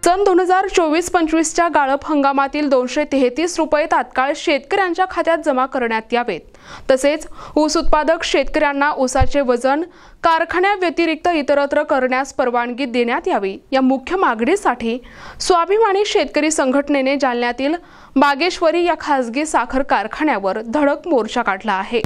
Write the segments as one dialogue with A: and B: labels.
A: सन 2024-25च्या गाळप हंगामातील 233 रुपये तात्काळ शेतकऱ्यांच्या खात्यात जमा करण्यात यावेत। तसेच ऊस उत्पादक शेतकऱ्यांना ऊसाचे वजन कारखान्याव्यतिरिक्त इतरत्र करण्यास परवानगी देण्यात यावी या मुख्य मागणीसाठी स्वाभिमानी शेतकरी संघटनेने जालन्यातील बागेश्वरी या खासगी साखर कारखान्यावर धडक मोर्चा काढला आहे।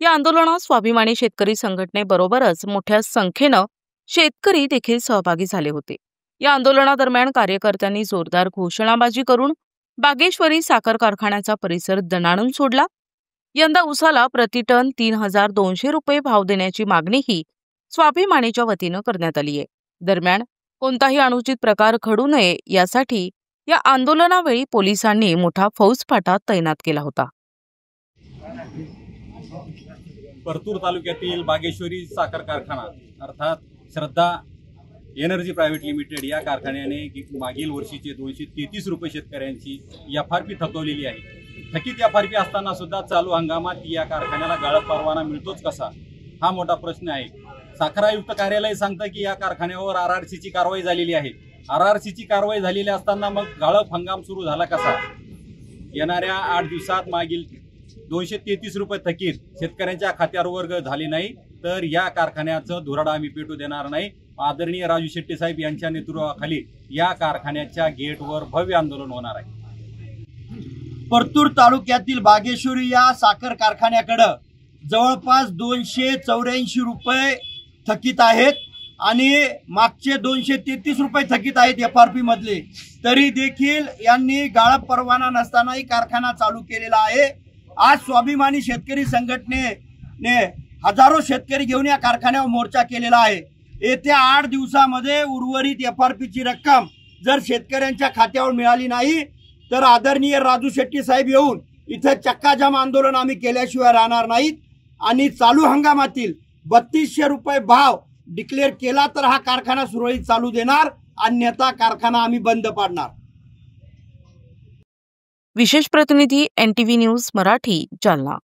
B: या आंदोलनात स्वाभिमानी शेतकरी संघटनेबरोबरच मोठ्या संख्येने शेतकरी देखील सहभागी झाले होते। या आंदोलनादरम्यान कार्यकर्त्यांनी जोरदार घोषणाबाजी करून बागेश्वरी साखर कारखान्याचा परिसर दणाणून सोडला। यंदा ऊसाला प्रतिटन 3200 रुपये भाव देण्याची मागणीही स्वाभिमानीच्या वतीने करण्यात आली आहे। दरम्यान कोणताही अनुचित प्रकार घडू नये यासाठी या आंदोलनावेळी पोलिसांनी मोठा फौजफाटा तैनात केला होता।
C: परतूर तालुक्यातील बागेश्वरी साखर कारखाना अर्थात श्रद्धा एनर्जी प्रायव्हेट लिमिटेड या कारखान्याने मागील वर्षीचे 233 रुपये शेतकऱ्यांची एफआरपी थकवलेली आहे। थकीत एफआरपी असताना सुद्धा चालू हंगामात या कारखान्याला गाळप परवाना मिळतोच कसा, हा मोठा प्रश्न आहे। साखर आयुक्त कार्यालय सांगतं की या कारखान्यावर आरआरसीची कारवाई झालेली आहे। आरआरसीची कारवाई झालेली असताना मग गाळप हंगाम सुरू झाला कसा? येणाऱ्या 8 दिवसात मागील 233 रुपये थकीत शेतकऱ्यांच्या खात्यावर वर्ग झाले नाही तर या कारखान्याचं धुराडा आम्ही पेटू देणार नाही। आदरणीय राजू शेट्टी साहेब यांच्या नेतृत्वाखाली या कारखान्याच्या गेटवर भव्य आंदोलन होणार आहे।
D: परतूर तालुक्यातील बागेश्वरी या साखर कारखान्याकडे जवळपास 284 रुपये थकीत आहेत आणि मागचे 233 रुपये थकीत आहेत एफआरपी मधले। तरी देखील यांनी गाळप परवाना नसतानाही कारखाना चालू केलेला आहे। आज स्वाभिमानी शेतकरी संघटनेने हजारो शेतकरी घेऊन या कारखान्यावर मोर्चा केलेला आहे। येत्या 8 दिवसामध्ये उर्वरित एफआरपीची रक्कम जर शेतकऱ्यांच्या खात्यावर मिळाली नाही तर आदरणीय राजू शेट्टी साहेब येऊन इथे चक्काजाम आंदोलन आम्ही केल्याशिवाय राहणार नाहीत आणि चालू हंगामातील 3200 रुपये भाव डिक्लेअर केला तर हा कारखाना सुरळीत चालू देणार, अन्यथा कारखाना आम्ही बंद पाडणार।
B: विशेष प्रतिनिधी NTV न्यूज मराठी, जालना।